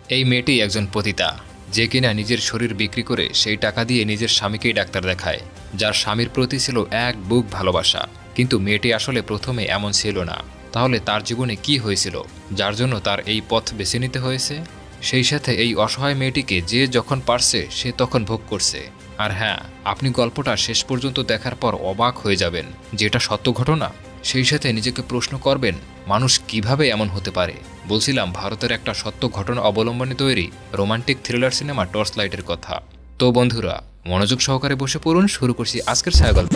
এই মেয়েটি একজন পতিতা, যে কিনা নিজের শরীর বিক্রি করে সেই টাকা দিয়ে নিজের স্বামীকেই ডাক্তার দেখায়, যার স্বামীর প্রতি ছিল এক বুক ভালোবাসা। কিন্তু মেয়েটি আসলে প্রথমে এমন ছিল না। তাহলে তার জীবনে কি হয়েছিল যার জন্য তার এই পথ বেছে নিতে হয়েছে? সেই সাথে এই অসহায় মেয়েটিকে যে যখন পারছে সে তখন ভোগ করছে। আর হ্যাঁ, আপনি গল্পটা শেষ পর্যন্ত দেখার পর অবাক হয়ে যাবেন, যেটা সত্য ঘটনা। সেই সাথে নিজেকে প্রশ্ন করবেন, মানুষ কিভাবে এমন হতে পারে। বলছিলাম ভারতের একটা সত্য ঘটনা অবলম্বনে তৈরি রোমান্টিক থ্রিলার সিনেমা টর্চ লাইটের কথা। তো বন্ধুরা, মনোযোগ সহকারে বসে পড়ুন, শুরু করছি আজকের ছায়াগল্প।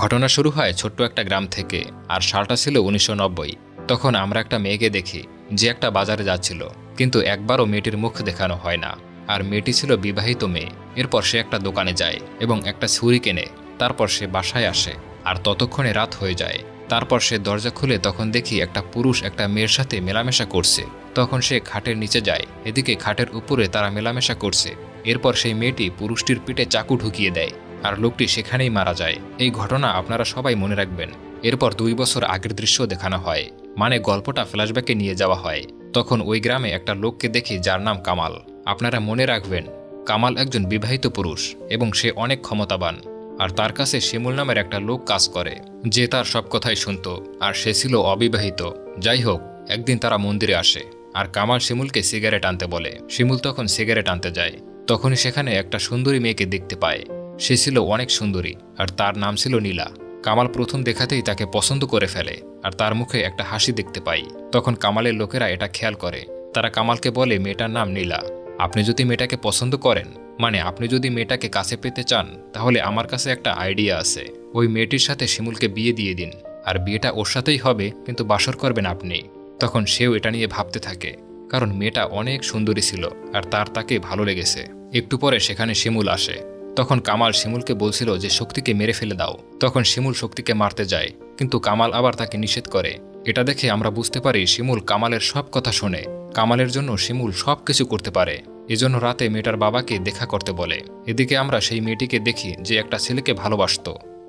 ঘটনা শুরু হয় ছোট্ট একটা গ্রাম থেকে, আর সালটা ছিল 1990। তখন আমরা একটা মেয়েকে দেখি যে একটা বাজারে যাচ্ছিল, কিন্তু একবারও মেয়েটির মুখ দেখানো হয় না। আর মেয়েটি ছিল বিবাহিত মেয়ে। এরপর সে একটা দোকানে যায় এবং একটা ছুরি কেনে। তারপর সে বাসায় আসে, আর ততক্ষণে রাত হয়ে যায়। তারপর সে দরজা খুলে তখন দেখি একটা পুরুষ একটা মেয়ের সাথে মেলামেশা করছে। তখন সে খাটের নিচে যায়, এদিকে খাটের উপরে তারা মেলামেশা করছে। এরপর সেই মেয়েটি পুরুষটির পিঠে চাকু ঢুকিয়ে দেয়, আর লোকটি সেখানেই মারা যায়। এই ঘটনা আপনারা সবাই মনে রাখবেন। এরপর 2 বছর আগের দৃশ্য দেখানো হয়, মানে গল্পটা ফ্ল্যাশব্যাকে নিয়ে যাওয়া হয়। তখন ওই গ্রামে একটা লোককে দেখি যার নাম কামাল। আপনারা মনে রাখবেন, কামাল একজন বিবাহিত পুরুষ এবং সে অনেক ক্ষমতাবান। আর তার কাছে শিমুল নামের একটা লোক কাজ করে, যে তার সব কথাই শুনত, আর সে ছিল অবিবাহিত। যাই হোক, একদিন তারা মন্দিরে আসে, আর কামাল শিমুলকে সিগারেট আনতে বলে। শিমুল তখন সিগারেট আনতে যায়। তখনই সেখানে একটা সুন্দরী মেয়েকে দেখতে পায়। সে ছিল অনেক সুন্দরী, আর তার নাম ছিল নীলা। কামাল প্রথম দেখাতেই তাকে পছন্দ করে ফেলে, আর তার মুখে একটা হাসি দেখতে পাই। তখন কামালের লোকেরা এটা খেয়াল করে। তারা কামালকে বলে, মেয়েটার নাম নীলা। আপনি যদি মেয়েটাকে পছন্দ করেন, মানে আপনি যদি মেয়েটাকে কাছে পেতে চান, তাহলে আমার কাছে একটা আইডিয়া আছে। ওই মেয়েটির সাথে শিমুলকে বিয়ে দিয়ে দিন, আর বিয়েটা ওর সাথেই হবে, কিন্তু বাসর করবেন আপনি। তখন সেও এটা নিয়ে ভাবতে থাকে, কারণ মেয়েটা অনেক সুন্দরী ছিল, আর তাকে ভালো লেগেছে। একটু পরে সেখানে শিমুল আসে। তখন কামাল শিমুলকে বলছিল যে শক্তিকে মেরে ফেলে দাও। তখন শিমুল শক্তিকে মারতে যায়, কিন্তু কামাল আবার তাকে নিষেধ করে। এটা দেখে আমরা বুঝতে পারি শিমুল কামালের সব কথা শোনে। কামালের জন্য শিমুল সব কিছু করতে পারে। এজন্য রাতে মেয়েটার বাবাকে দেখা করতে বলে। এদিকে আমরা সেই মেয়েটিকে দেখি যে একটা ছেলেকে ভালোবাসত,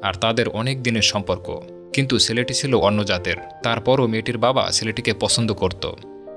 আর তাদের অনেক দিনের সম্পর্ক। কিন্তু ছেলেটি ছিল অন্য জাতের। তারপরও মেয়েটির বাবা ছেলেটিকে পছন্দ করত,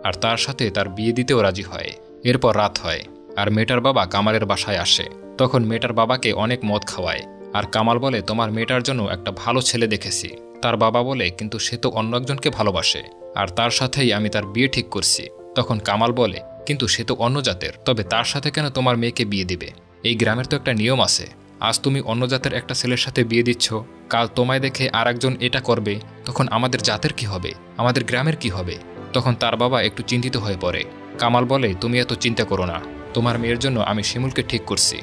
আর তার সাথে তার বিয়ে দিতেও রাজি হয়। এরপর রাত হয়, আর মেয়েটার বাবা কামালের বাসায় আসে। তখন মেয়েটার বাবাকে অনেক মদ খাওয়ায়, আর কামাল বলে, তোমার মেয়েটার জন্য একটা ভালো ছেলে দেখেছি। তার বাবা বলে, কিন্তু সে তো অন্য একজনকে ভালোবাসে, আর তার সাথেই আমি তার বিয়ে ঠিক করছি। তখন কামাল বলে, কিন্তু সে তো অন্য জাতের, তবে তার সাথে কেন তোমার মেয়েকে বিয়ে দিবে? এই গ্রামের তো একটা নিয়ম আছে। আজ তুমি অন্য জাতের একটা ছেলের সাথে বিয়ে দিচ্ছ, কাল তোমায় দেখে আর একজন এটা করবে, তখন আমাদের জাতের কি হবে, আমাদের গ্রামের কি হবে? তখন তার বাবা একটু চিন্তিত হয়ে পড়ে। কামাল বলে, তুমি এত চিন্তা করো না, তোমার মেয়ের জন্য আমি শিমুলকে ঠিক করছি।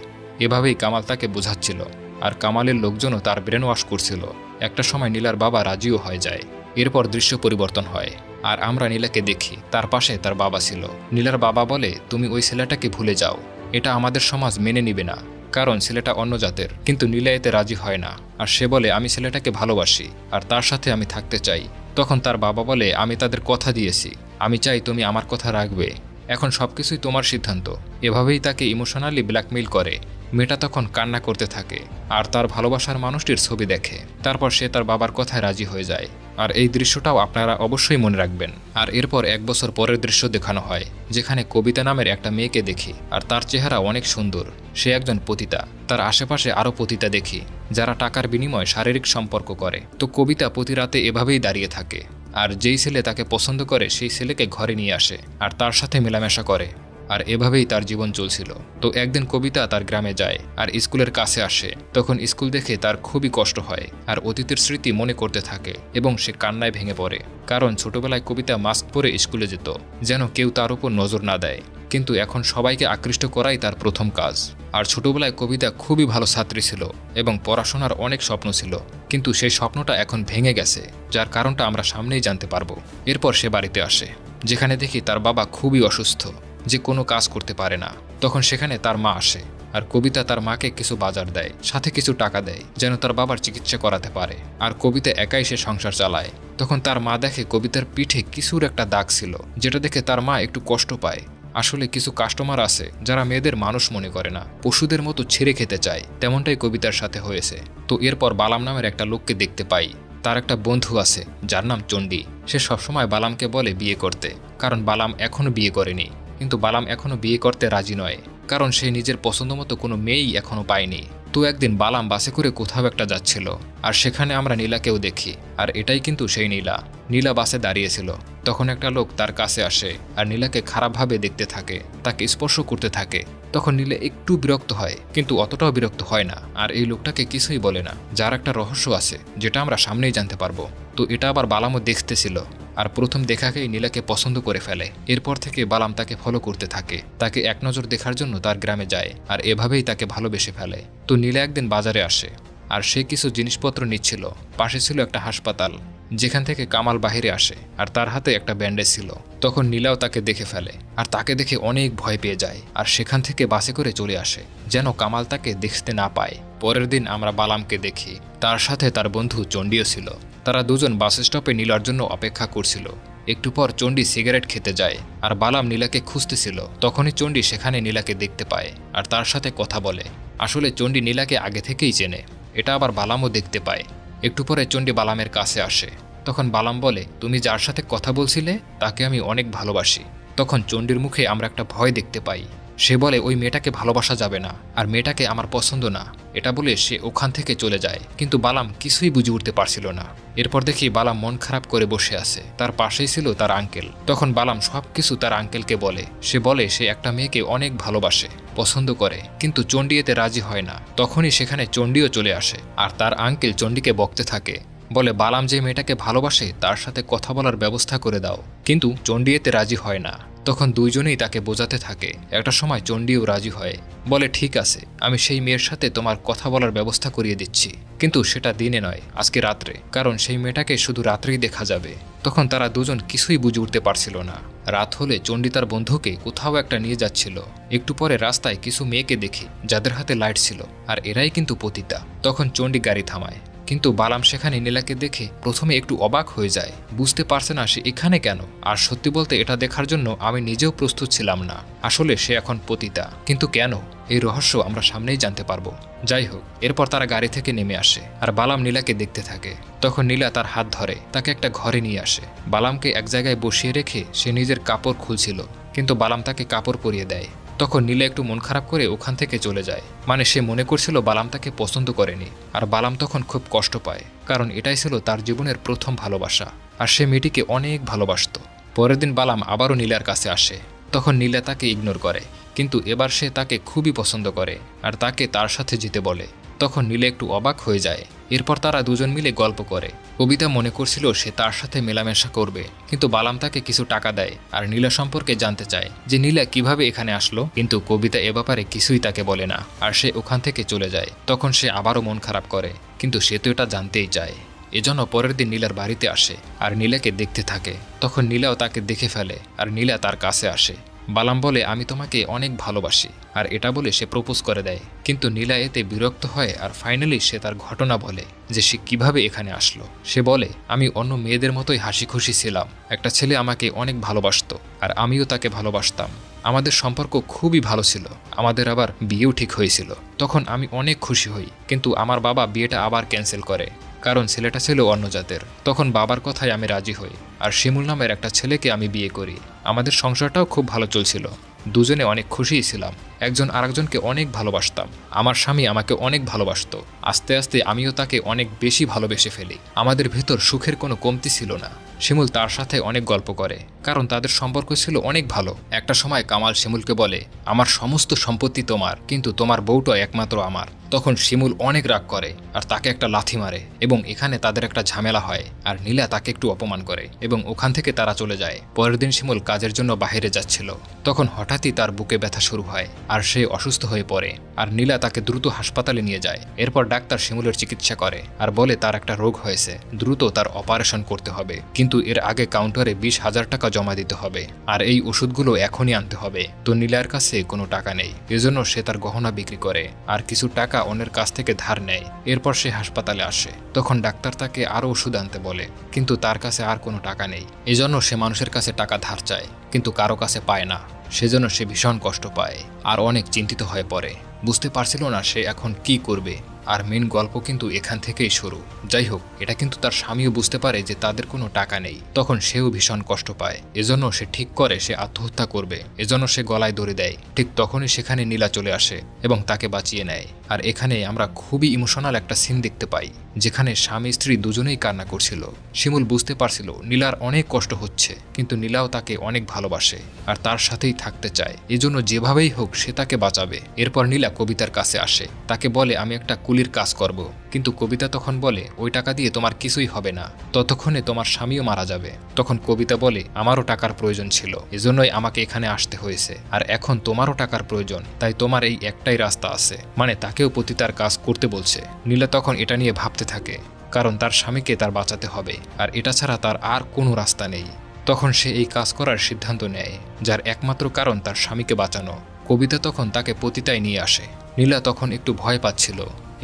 এভাবেই কামাল তাকে বোঝাচ্ছিল, আর কামালের লোকজনও তার ব্রেন ওয়াশ করছিল। একটা সময় নীলার বাবা রাজিও হয়ে যায়। এরপর দৃশ্য পরিবর্তন হয়, আর আমরা নীলাকে দেখি, তার পাশে তার বাবা ছিল। নীলার বাবা বলে, তুমি ওই ছেলেটাকে ভুলে যাও, এটা আমাদের সমাজ মেনে নিবে না, কারণ ছেলেটা অন্য জাতের। কিন্তু নীলা এতে রাজি হয় না, আর সে বলে, আমি ছেলেটাকে ভালোবাসি, আর তার সাথে আমি থাকতে চাই। তখন তার বাবা বলে, আমি তাদের কথা দিয়েছি, আমি চাই তুমি আমার কথা রাখবে, এখন সবকিছুই তোমার সিদ্ধান্ত। এভাবেই তাকে ইমোশনালি ব্ল্যাকমেইল করে। মেয়েটা তখন কান্না করতে থাকে, আর তার ভালোবাসার মানুষটির ছবি দেখে। তারপর সে তার বাবার কথায় রাজি হয়ে যায়। আর এই দৃশ্যটাও আপনারা অবশ্যই মনে রাখবেন। আর এরপর 1 বছর পরের দৃশ্য দেখানো হয়, যেখানে কবিতা নামের একটা মেয়েকে দেখি, আর তার চেহারা অনেক সুন্দর। সে একজন পতিতা। তার আশেপাশে আরও পতিতা দেখি, যারা টাকার বিনিময়ে শারীরিক সম্পর্ক করে। তো কবিতা প্রতি রাতে এভাবেই দাঁড়িয়ে থাকে, আর যেই ছেলে তাকে পছন্দ করে সেই ছেলেকে ঘরে নিয়ে আসে, আর তার সাথে মেলামেশা করে। আর এভাবেই তার জীবন চলছিল। তো একদিন কবিতা তার গ্রামে যায়, আর স্কুলের কাছে আসে। তখন স্কুল দেখে তার খুবই কষ্ট হয়, আর অতীতের স্মৃতি মনে করতে থাকে, এবং সে কান্নায় ভেঙে পড়ে। কারণ ছোটবেলায় কবিতা মাস্ক পরে স্কুলে যেত, যেন কেউ তার উপর নজর না দেয়। কিন্তু এখন সবাইকে আকৃষ্ট করাই তার প্রথম কাজ। আর ছোটবেলায় কবিতা খুবই ভালো ছাত্রী ছিল, এবং পড়াশোনার অনেক স্বপ্ন ছিল। কিন্তু সেই স্বপ্নটা এখন ভেঙে গেছে, যার কারণটা আমরা সামনেই জানতে পারবো। এরপর সে বাড়িতে আসে, যেখানে দেখি তার বাবা খুবই অসুস্থ, যে কোনো কাজ করতে পারে না। তখন সেখানে তার মা আসে, আর কবিতা তার মাকে কিছু বাজার দেয়, সাথে কিছু টাকা দেয়, যেন তার বাবার চিকিৎসা করাতে পারে। আর কবিতা একাই সে সংসার চালায়। তখন তার মা দেখে কবিতার পিঠে কিছুর একটা দাগ ছিল, যেটা দেখে তার মা একটু কষ্ট পায়। আসলে কিছু কাস্টমার আছে যারা মেয়েদের মানুষ মনে করে না, পশুদের মতো ছেড়ে খেতে চায়। তেমনটাই কবিতার সাথে হয়েছে। তো এরপর বালাম নামের একটা লোককে দেখতে পাই। তার একটা বন্ধু আছে যার নাম চণ্ডী। সে সবসময় বালামকে বলে বিয়ে করতে, কারণ বালাম এখনও বিয়ে করেনি। কিন্তু বালাম এখনও বিয়ে করতে রাজি নয়, কারণ সে নিজের পছন্দ মতো কোনো মেয়েই এখনও পায়নি। তো একদিন বালাম বাসে করে কোথাও একটা যাচ্ছিল, আর সেখানে আমরা নীলাকেও দেখি। আর এটাই কিন্তু সেই নীলা। নীলা বাসে দাঁড়িয়েছিল। তখন একটা লোক তার কাছে আসে আর নীলাকে খারাপভাবে দেখতে থাকে, তাকে স্পর্শ করতে থাকে। তখন নীলা একটু বিরক্ত হয়, কিন্তু অতটাও বিরক্ত হয় না, আর এই লোকটাকে কিছুই বলে না। যার একটা রহস্য আছে যেটা আমরা সামনেই জানতে পারবো। তো এটা আবার বালামও দেখতেছিল, আর প্রথম দেখাকেই নীলাকে পছন্দ করে ফেলে। এরপর থেকে বালাম তাকে ফলো করতে থাকে, তাকে এক নজর দেখার জন্য তার গ্রামে যায়, আর এভাবেই তাকে ভালোবেসে ফেলে। তো নীলা একদিন বাজারে আসে, আর সে কিছু জিনিসপত্র নিচ্ছিল। পাশে ছিল একটা হাসপাতাল, যেখান থেকে কামাল বাহিরে আসে, আর তার হাতে একটা ব্যান্ডেজ ছিল। তখন নীলাও তাকে দেখে ফেলে, আর তাকে দেখে অনেক ভয় পেয়ে যায়, আর সেখান থেকে বাসে করে চলে আসে, যেন কামাল তাকে দেখতে না পায়। পরের দিন আমরা বালামকে দেখি, তার সাথে তার বন্ধু চণ্ডীও ছিল। তারা দুজন বাস স্টপে নীলার জন্য অপেক্ষা করছিল। একটু পর চণ্ডী সিগারেট খেতে যায়, আর বালাম নীলাকে খুঁজতেছিল। তখনই চণ্ডী সেখানে নীলাকে দেখতে পায়, আর তার সাথে কথা বলে। আসলে চণ্ডী নীলাকে আগে থেকেই চেনে, এটা আবার বালামও দেখতে পায়। একটু পরে চণ্ডী বালামের কাছে আসে। তখন বালাম বলে, তুমি যার সাথে কথা বলছিলে তাকে আমি অনেক ভালোবাসি। তখন চণ্ডীর মুখে আমরা একটা ভয় দেখতে পাই। সে বলে, ওই মেয়েটাকে ভালোবাসা যাবে না, আর মেয়েটাকে আমার পছন্দ না। এটা বলে সে ওখান থেকে চলে যায়, কিন্তু বালাম কিছুই বুঝে উঠতে পারছিল না। এরপর দেখি বালাম মন খারাপ করে বসে আছে, তার পাশেই ছিল তার আঙ্কেল। তখন বালাম সবকিছু তার আঙ্কেলকে বলে। সে বলে সে একটা মেয়েকে অনেক ভালোবাসে, পছন্দ করে, কিন্তু চণ্ডী এতে রাজি হয় না। তখনই সেখানে চণ্ডীও চলে আসে, আর তার আঙ্কেল চণ্ডীকে বকতে থাকে, বলে বালাম যে মেয়েটাকে ভালোবাসে তার সাথে কথা বলার ব্যবস্থা করে দাও। কিন্তু চণ্ডী এতে রাজি হয় না। তখন দুইজনেই তাকে বোঝাতে থাকে। একটা সময় চণ্ডীও রাজি হয়, বলে ঠিক আছে, আমি সেই মেয়ের সাথে তোমার কথা বলার ব্যবস্থা করিয়ে দিচ্ছি, কিন্তু সেটা দিনে নয়, আজকে রাত্রে, কারণ সেই মেয়েটাকে শুধু রাত্রেই দেখা যাবে। তখন তারা দুজন কিছুই বুঝে উঠতে পারছিল না। রাত হলে চণ্ডী তার বন্ধুকে কোথাও একটা নিয়ে যাচ্ছিল। একটু পরে রাস্তায় কিছু মেয়েকে দেখি যাদের হাতে লাইট ছিল, আর এরাই কিন্তু পতিতা। তখন চণ্ডী গাড়ি থামায়, কিন্তু বালাম সেখানে নীলাকে দেখে প্রথমে একটু অবাক হয়ে যায়, বুঝতে পারছে না সে এখানে কেন। আর সত্যি বলতে এটা দেখার জন্য আমি নিজেও প্রস্তুত ছিলাম না। আসলে সে এখন পতিতা, কিন্তু কেন, এই রহস্য আমরা সামনেই জানতে পারবো। যাই হোক, এরপর তারা গাড়ি থেকে নেমে আসে, আর বালাম নীলাকে দেখতে থাকে। তখন নীলা তার হাত ধরে তাকে একটা ঘরে নিয়ে আসে। বালামকে এক জায়গায় বসিয়ে রেখে সে নিজের কাপড় খুলছিল, কিন্তু বালাম তাকে কাপড় পরিয়ে দেয়। তখন নীলা একটু মন খারাপ করে ওখান থেকে চলে যায়। মানে সে মনে করছিল বালাম তাকে পছন্দ করেনি। আর বালাম তখন খুব কষ্ট পায়, কারণ এটাই ছিল তার জীবনের প্রথম ভালোবাসা, আর সে মেয়েটিকে অনেক ভালোবাসত। পরের দিন বালাম আবারও নীলার কাছে আসে। তখন নীলা তাকে ইগনোর করে, কিন্তু এবার সে তাকে খুবই পছন্দ করে, আর তাকে তার সাথে যেতে বলে। তখন নীলা একটু অবাক হয়ে যায়। এরপর তারা দুজন মিলে গল্প করে। কবিতা মনে করছিল সে তার সাথে মেলামেশা করবে, কিন্তু বালাম তাকে কিছু টাকা দেয়, আর নীলা সম্পর্কে জানতে চায় যে নীলা কিভাবে এখানে আসলো। কিন্তু কবিতা এ ব্যাপারে কিছুই তাকে বলে না, আর সে ওখান থেকে চলে যায়। তখন সে আবারও মন খারাপ করে, কিন্তু সে তো এটা জানতেই চায়। এজন্য পরের দিন নীলার বাড়িতে আসে, আর নীলাকে দেখতে থাকে। তখন নীলাও তাকে দেখে ফেলে, আর নীলা তার কাছে আসে। বালাম বলে, আমি তোমাকে অনেক ভালোবাসি, আর এটা বলে সে প্রপোজ করে দেয়। কিন্তু নীলা এতে বিরক্ত হয়, আর ফাইনালি সে তার ঘটনা বলে যে সে কিভাবে এখানে আসলো। সে বলে, আমি অন্য মেয়েদের মতোই হাসি খুশি ছিলাম। একটা ছেলে আমাকে অনেক ভালোবাসতো, আর আমিও তাকে ভালোবাসতাম। আমাদের সম্পর্ক খুবই ভালো ছিল, আমাদের আবার বিয়েও ঠিক হয়েছিল। তখন আমি অনেক খুশি হই, কিন্তু আমার বাবা বিয়েটা আবার ক্যান্সেল করে, কারণ ছেলেটা ছিল অন্য জাতের। তখন বাবার কথায় আমি রাজি হই, আর শিমুল নামের একটা ছেলেকে আমি বিয়ে করি। আমাদের সংসারটাও খুব ভালো চলছিল, দুজনে অনেক খুশিই ছিলাম, একজন আরেকজনকে অনেক ভালোবাসতাম। আমার স্বামী আমাকে অনেক ভালোবাসতো। আস্তে আস্তে আমিও তাকে অনেক বেশি ভালোবেসে ফেলি। আমাদের ভেতর সুখের কোনো কমতি ছিল না। শিমুল তার সাথে অনেক গল্প করে, কারণ তাদের সম্পর্ক ছিল অনেক ভালো। একটা সময় কামাল শিমুলকে বলে, আমার সমস্ত সম্পত্তি তোমার, কিন্তু তোমার বউটা একমাত্র আমার। তখন শিমুল অনেক রাগ করে, আর তাকে একটা লাথি মারে, এবং এখানে তাদের একটা ঝামেলা হয়, আর নীলা তাকে একটু অপমান করে, এবং ওখান থেকে তারা চলে যায়। পরের দিন শিমুল কাজের জন্য বাইরে যাচ্ছিল। তখন হঠাৎই তার বুকে ব্যথা শুরু হয়, আর সে অসুস্থ হয়ে পড়ে, আর নীলা তাকে দ্রুত হাসপাতালে নিয়ে যায়। এরপর ডাক্তার শিমুলের চিকিৎসা করে, আর বলে তার একটা রোগ হয়েছে, দ্রুত তার অপারেশন করতে হবে, কিন্তু এর আগে কাউন্টারে 20,000 টাকা জমা দিতে হবে, আর এই ওষুধগুলো এখনই আনতে হবে। তো নীলার কাছে কোনো টাকা নেই, এজন্য সে তার গহনা বিক্রি করে, আর কিছু টাকা অন্যের কাছ থেকে ধার নেয়। এরপর সে হাসপাতালে আসে। তখন ডাক্তার তাকে আরও ওষুধ আনতে বলে, কিন্তু তার কাছে আর কোনো টাকা নেই। এজন্য সে মানুষের কাছে টাকা ধার চায়, কিন্তু কারো কাছে পায় না। সেজন্য সে ভীষণ কষ্ট পায়, আর অনেক চিন্তিত হয়ে পড়ে। বুঝতে পারছিল না সে এখন কি করবে। আর মেন গল্প কিন্তু এখান থেকেই শুরু। যাই হোক, এটা কিন্তু তার স্বামীও বুঝতে পারে যে তাদের কোনো টাকা নেই। তখন সেও ভীষণ কষ্ট পায়। এজন্য সে ঠিক করে সে আত্মহত্যা করবে। এজন্য সে গলায় দড়ি দেয়। ঠিক তখনই সেখানে নীলা চলে আসে এবং তাকে বাঁচিয়ে নেয়। আর এখানে আমরা খুবই ইমোশনাল একটা সিন দেখতে পাই, যেখানে স্বামী স্ত্রী দুজনেই কান্না করছিল। শিমুল বুঝতে পারছিল নীলার অনেক কষ্ট হচ্ছে, কিন্তু নীলাও তাকে অনেক ভালোবাসে আর তার সাথেই থাকতে চায়। এজন্য যেভাবেই হোক সে তাকে বাঁচাবে। এরপর নীলা কবিতার কাছে আসে, তাকে বলে আমি একটা কুলির কাজ করব। কিন্তু কবিতা তখন বলে ওই টাকা দিয়ে তোমার কিছুই হবে না, ততক্ষণে তোমার স্বামীও মারা যাবে। তখন কবিতা বলে আমারও টাকার প্রয়োজন ছিল, এজন্যই আমাকে এখানে আসতে হয়েছে। আর এখন তোমারও টাকার প্রয়োজন, তাই তোমার এই একটাই রাস্তা আছে, মানে তাকেও পতিতার কাজ করতে বলছে। নীলা তখন এটা নিয়ে ভাবতে থাকে, কারণ তার স্বামীকে তার বাঁচাতে হবে, আর এটা ছাড়া তার আর কোনো রাস্তা নেই। তখন সে এই কাজ করার সিদ্ধান্ত নেয়, যার একমাত্র কারণ তার স্বামীকে বাঁচানো। কবিতা তখন তাকে পতিতায় নিয়ে আসে। নীলা তখন একটু ভয় পাচ্ছিল।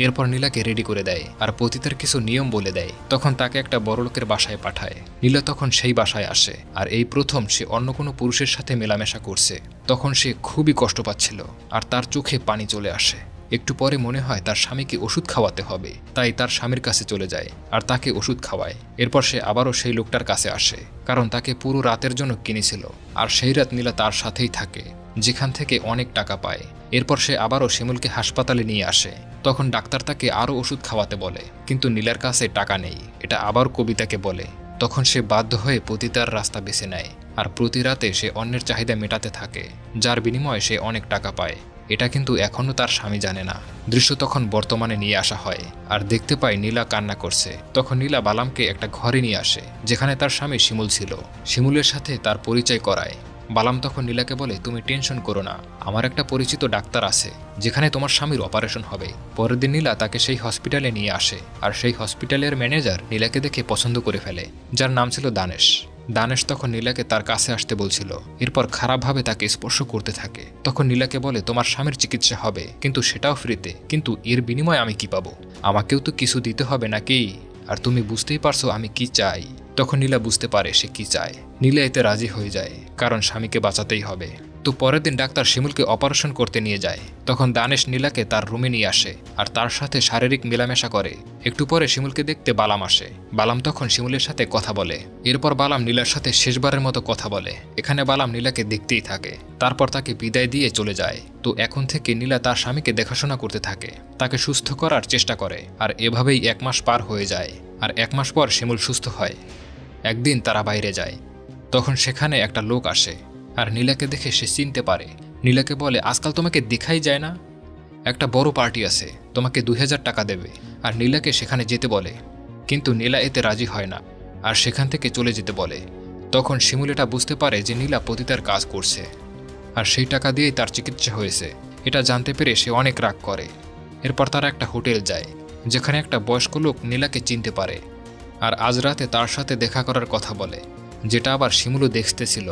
এরপর নীলাকে রেডি করে দেয় আর পতিতার কিছু নিয়ম বলে দেয়। তখন তাকে একটা বড়লোকের বাসায় পাঠায়। নীলা তখন সেই বাসায় আসে, আর এই প্রথম সে অন্য কোনো পুরুষের সাথে মেলামেশা করছে। তখন সে খুবই কষ্ট পাচ্ছিল আর তার চোখে পানি চলে আসে। একটু পরে মনে হয় তার স্বামীকে ওষুধ খাওয়াতে হবে, তাই তার স্বামীর কাছে চলে যায় আর তাকে ওষুধ খাওয়ায়। এরপর সে আবারও সেই লোকটার কাছে আসে, কারণ তাকে পুরো রাতের জন্য কিনেছিল। আর সেই রাত নীলা তার সাথেই থাকে, যেখান থেকে অনেক টাকা পায়। এরপর সে আবারও শিমুলকে হাসপাতালে নিয়ে আসে। তখন ডাক্তার তাকে আরও ওষুধ খাওয়াতে বলে, কিন্তু নীলার কাছে টাকা নেই। এটা আবার কবিতাকে বলে। তখন সে বাধ্য হয়ে পতিতার রাস্তা বেছে নেয় আর প্রতি রাতে সে অন্যের চাহিদা মেটাতে থাকে, যার বিনিময়ে সে অনেক টাকা পায়। এটা কিন্তু এখনও তার স্বামী জানে না। দৃশ্য তখন বর্তমানে নিয়ে আসা হয় আর দেখতে পায় নীলা কান্না করছে। তখন নীলা বালামকে একটা ঘরে নিয়ে আসে, যেখানে তার স্বামী শিমুল ছিল। শিমুলের সাথে তার পরিচয় করায়। বালাম তখন নীলাকে বলে তুমি টেনশন করো না, আমার একটা পরিচিত ডাক্তার আছে, যেখানে তোমার স্বামীর অপারেশন হবে। পরের দিন নীলা তাকে সেই হসপিটালে নিয়ে আসে, আর সেই হসপিটালের ম্যানেজার নীলাকে দেখে পছন্দ করে ফেলে, যার নাম ছিল দানেশ। দানেশ তখন নীলাকে তার কাছে আসতে বলছিল। এরপর খারাপভাবে তাকে স্পর্শ করতে থাকে। তখন নীলাকে বলে তোমার স্বামীর চিকিৎসা হবে, কিন্তু সেটাও ফ্রিতে। কিন্তু এর বিনিময়ে আমি কি পাবো? আমাকেও তো কিছু দিতে হবে নাকি? আর তুমি বুঝতেই পারছো আমি কি চাই। তখন নীলা বুঝতে পারে সে কি চায়। নীলা এতে রাজি হয়ে যায়, কারণ স্বামীকে বাঁচাতেই হবে। তো পরের দিন ডাক্তার শিমুলকে অপারেশন করতে নিয়ে যায়। তখন দানেশ নীলাকে তার রুমে নিয়ে আসে আর তার সাথে শারীরিক মেলামেশা করে। একটু পরে শিমুলকে দেখতে বালাম আসে। বালাম তখন শিমুলের সাথে কথা বলে। এরপর বালাম নীলার সাথে শেষবারের মতো কথা বলে। এখানে বালাম নীলাকে দেখতেই থাকে, তারপর তাকে বিদায় দিয়ে চলে যায়। তো এখন থেকে নীলা তার স্বামীকে দেখাশোনা করতে থাকে, তাকে সুস্থ করার চেষ্টা করে। আর এভাবেই 1 মাস পার হয়ে যায়। আর 1 মাস পর শিমুল সুস্থ হয়। একদিন তারা বাইরে যায়। তখন সেখানে একটা লোক আসে আর নীলাকে দেখে সে চিনতে পারে। নীলাকে বলে আজকাল তোমাকে দেখাই যায় না, একটা বড় পার্টি আছে, তোমাকে 2000 টাকা দেবে। আর নীলাকে সেখানে যেতে বলে, কিন্তু নীলা এতে রাজি হয় না আর সেখান থেকে চলে যেতে বলে। তখন শিমুল এটা বুঝতে পারে যে নীলা পতিতার কাজ করছে আর সেই টাকা দিয়েই তার চিকিৎসা হয়েছে। এটা জানতে পেরে সে অনেক রাগ করে। এরপর তারা একটা হোটেল যায়, যেখানে একটা বয়স্ক লোক নীলাকে চিনতে পারে আর আজ রাতে তার সাথে দেখা করার কথা বলে, যেটা আবার শিমুলও দেখতেছিল।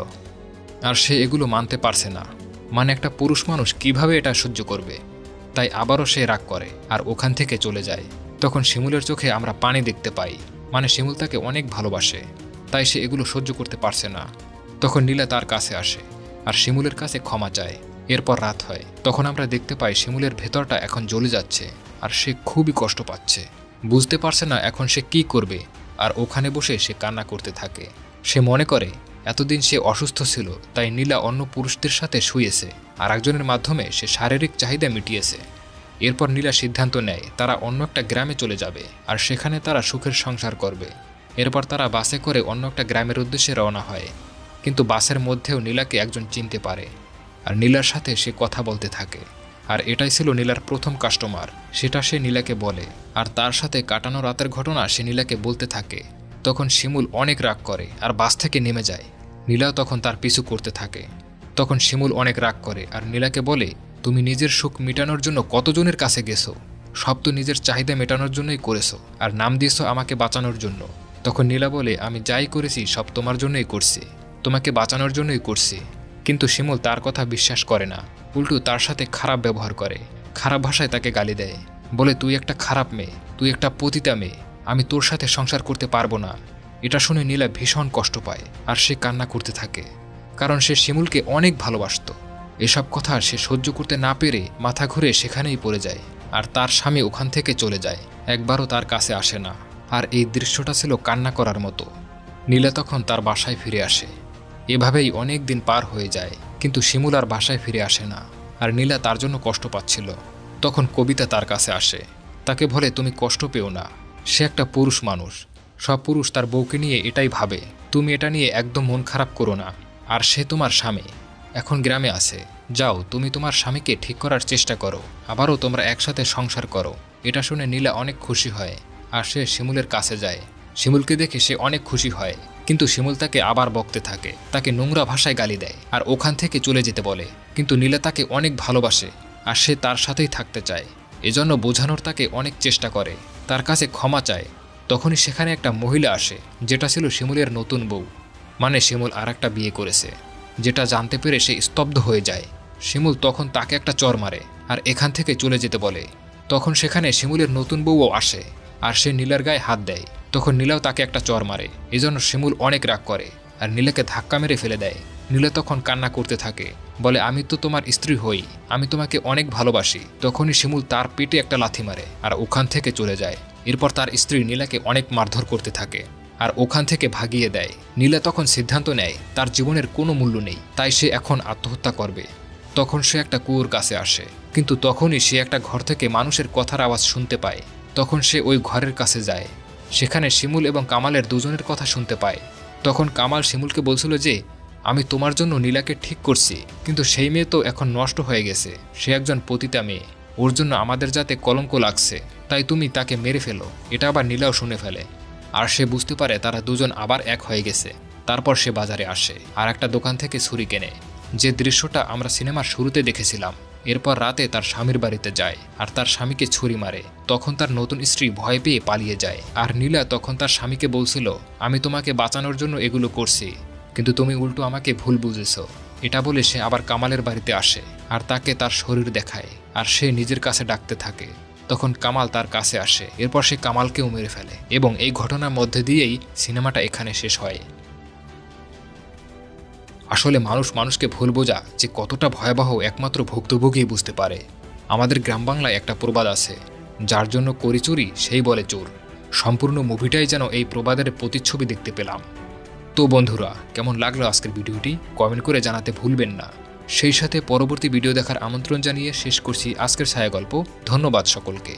আর সে এগুলো মানতে পারছে না, মানে একটা পুরুষ মানুষ কিভাবে এটা সহ্য করবে। তাই আবারও সে রাগ করে আর ওখান থেকে চলে যায়। তখন শিমুলের চোখে আমরা পানি দেখতে পাই, মানে শিমুল তাকে অনেক ভালোবাসে, তাই সে এগুলো সহ্য করতে পারছে না। তখন নীলা তার কাছে আসে আর শিমুলের কাছে ক্ষমা চায়। এরপর রাত হয়। তখন আমরা দেখতে পাই শিমুলের ভেতরটা এখন জ্বলে যাচ্ছে আর সে খুবই কষ্ট পাচ্ছে, বুঝতে পারছে না এখন সে কি করবে। আর ওখানে বসে সে কান্না করতে থাকে। সে মনে করে এতদিন সে অসুস্থ ছিল, তাই নীলা অন্য পুরুষদের সাথে শুয়েছে আর একজনের মাধ্যমে সে শারীরিক চাহিদা মিটিয়েছে। এরপর নীলা সিদ্ধান্ত নেয় তারা অন্য একটা গ্রামে চলে যাবে আর সেখানে তারা সুখের সংসার করবে। এরপর তারা বাসে করে অন্য একটা গ্রামের উদ্দেশ্যে রওনা হয়। কিন্তু বাসের মধ্যেও নীলাকে একজন চিনতে পারে আর নীলার সাথে সে কথা বলতে থাকে। আর এটাই ছিল নীলার প্রথম কাস্টমার, সেটা সে নীলাকে বলে। আর তার সাথে কাটানো রাতের ঘটনা সে নীলাকে বলতে থাকে। তখন শিমুল অনেক রাগ করে আর বাস থেকে নেমে যায়। নীলাও তখন তার পিছু করতে থাকে। তখন শিমুল অনেক রাগ করে আর নীলাকে বলে তুমি নিজের সুখ মেটানোর জন্য কতজনের কাছে গেছো, সব তো নিজের চাহিদা মেটানোর জন্যই করেছো, আর নাম দিয়েছো আমাকে বাঁচানোর জন্য। তখন নীলা বলে আমি যাই করেছি সব তোমার জন্যই করছি, তোমাকে বাঁচানোর জন্যই করছি। কিন্তু শিমুল তার কথা বিশ্বাস করে না, উল্টো তার সাথে খারাপ ব্যবহার করে, খারাপ ভাষায় তাকে গালি দেয়, বলে তুই একটা খারাপ মেয়ে, তুই একটা পতিতা মেয়ে, আমি তোর সাথে সংসার করতে পারবো না। এটা শুনে নীলা ভীষণ কষ্ট পায় আর সে কান্না করতে থাকে, কারণ সে শিমুলকে অনেক ভালোবাসত। এসব কথা সে সহ্য করতে না পেরে মাথা ঘুরে সেখানেই পড়ে যায়। আর তার স্বামী ওখান থেকে চলে যায়, একবারও তার কাছে আসে না। আর এই দৃশ্যটা ছিল কান্না করার মতো। নীলা তখন তার বাসায় ফিরে আসে। এভাবেই অনেক দিন পার হয়ে যায়, কিন্তু শিমুল আর বাসায় ফিরে আসে না। আর নীলা তার জন্য কষ্ট পাচ্ছিল। তখন কবিতা তার কাছে আসে, তাকে বলে তুমি কষ্ট পেও না, সে একটা পুরুষ মানুষ, সব পুরুষ তার বউকে নিয়ে এটাই ভাবে, তুমি এটা নিয়ে একদম মন খারাপ করো না। আর সে তোমার স্বামী, এখন গ্রামে আছে, যাও তুমি তোমার স্বামীকে ঠিক করার চেষ্টা করো, আবারও তোমরা একসাথে সংসার করো। এটা শুনে নীলা অনেক খুশি হয়। আর সে শিমুলের কাছে যায়। শিমুলকে দেখে সে অনেক খুশি হয়, কিন্তু শিমুল তাকে আবার বকতে থাকে, তাকে নোংরা ভাষায় গালি দেয় আর ওখান থেকে চলে যেতে বলে। কিন্তু নীলা তাকে অনেক ভালোবাসে আর সে তার সাথেই থাকতে চায়, এজন্য বোঝানোর তাকে অনেক চেষ্টা করে, তার কাছে ক্ষমা চায়। তখনই সেখানে একটা মহিলা আসে, যেটা ছিল শিমুলের নতুন বউ, মানে শিমুল আর একটা বিয়ে করেছে। যেটা জানতে পেরে সে স্তব্ধ হয়ে যায়। শিমুল তখন তাকে একটা চর মারে আর এখান থেকে চলে যেতে বলে। তখন সেখানে শিমুলের নতুন বউও আসে আর সে নীলার গায়ে হাত দেয়। তখন নীলাও তাকে একটা চর মারে, এজন্য শিমুল অনেক রাগ করে আর নীলাকে ধাক্কা মেরে ফেলে দেয়। নীলা তখন কান্না করতে থাকে, বলে আমি তো তোমার স্ত্রী হই, আমি তোমাকে অনেক ভালোবাসি। তখনই শিমুল তার পেটে একটা লাথি মারে আর ওখান থেকে চলে যায়। এরপর তার স্ত্রী নীলাকে অনেক মারধর করতে থাকে আর ওখান থেকে ভাগিয়ে দেয়। নীলা তখন সিদ্ধান্ত নেয় তার জীবনের কোনো মূল্য নেই, তাই সে এখন আত্মহত্যা করবে। তখন সে একটা কুয়োর কাছে আসে, কিন্তু তখনই সে একটা ঘর থেকে মানুষের কথার আওয়াজ শুনতে পায়। তখন সে ওই ঘরের কাছে যায়। সেখানে শিমুল এবং কামালের দুজনের কথা শুনতে পায়। তখন কামাল শিমুলকে বলছিল যে আমি তোমার জন্য নীলাকে ঠিক করছি, কিন্তু সেই মেয়ে তো এখন নষ্ট হয়ে গেছে, সে একজন পতিতা মেয়ে, ওর জন্য আমাদের যাতে কলঙ্ক লাগছে, তাই তুমি তাকে মেরে ফেলো। এটা আবার নীলাও শুনে ফেলে আর সে বুঝতে পারে তারা দুজন আবার এক হয়ে গেছে। তারপর সে বাজারে আসে আর একটা দোকান থেকে ছুরি কেনে, যে দৃশ্যটা আমরা সিনেমার শুরুতে দেখেছিলাম। এরপর রাতে তার স্বামীর বাড়িতে যায় আর তার স্বামীকে ছুরি মারে। তখন তার নতুন স্ত্রী ভয় পেয়ে পালিয়ে যায়। আর নীলা তখন তার স্বামীকে বলছিল আমি তোমাকে বাঁচানোর জন্য এগুলো করছি, কিন্তু তুমি উল্টো আমাকে ভুল বুঝেছ। এটা বলে সে আবার কামালের বাড়িতে আসে আর তাকে তার শরীর দেখায় আর সে নিজের কাছে ডাকতে থাকে। তখন কামাল তার কাছে আসে, এরপর সে কামালকেও মেরে ফেলে এবং এই ঘটনার মধ্যে দিয়েই সিনেমাটা এখানে শেষ হয়। আসলে মানুষ মানুষকে ভুল বোঝা যে কতটা ভয়াবহ একমাত্র ভুক্তভোগী বুঝতে পারে। আমাদের গ্রাম বাংলায় একটা প্রবাদ আছে, যার জন্য করি চুরি সেই বলে চোর। সম্পূর্ণ মুভিটাই যেন এই প্রবাদের প্রতিচ্ছবি দেখতে পেলাম। তো বন্ধুরা, কেমন লাগলো আজকের ভিডিওটি কমেন্ট করে জানাতে ভুলবেন না। সেই সাথে পরবর্তী ভিডিও দেখার আমন্ত্রণ জানিয়ে শেষ করছি আজকের ছায়া গল্প। ধন্যবাদ সকলকে।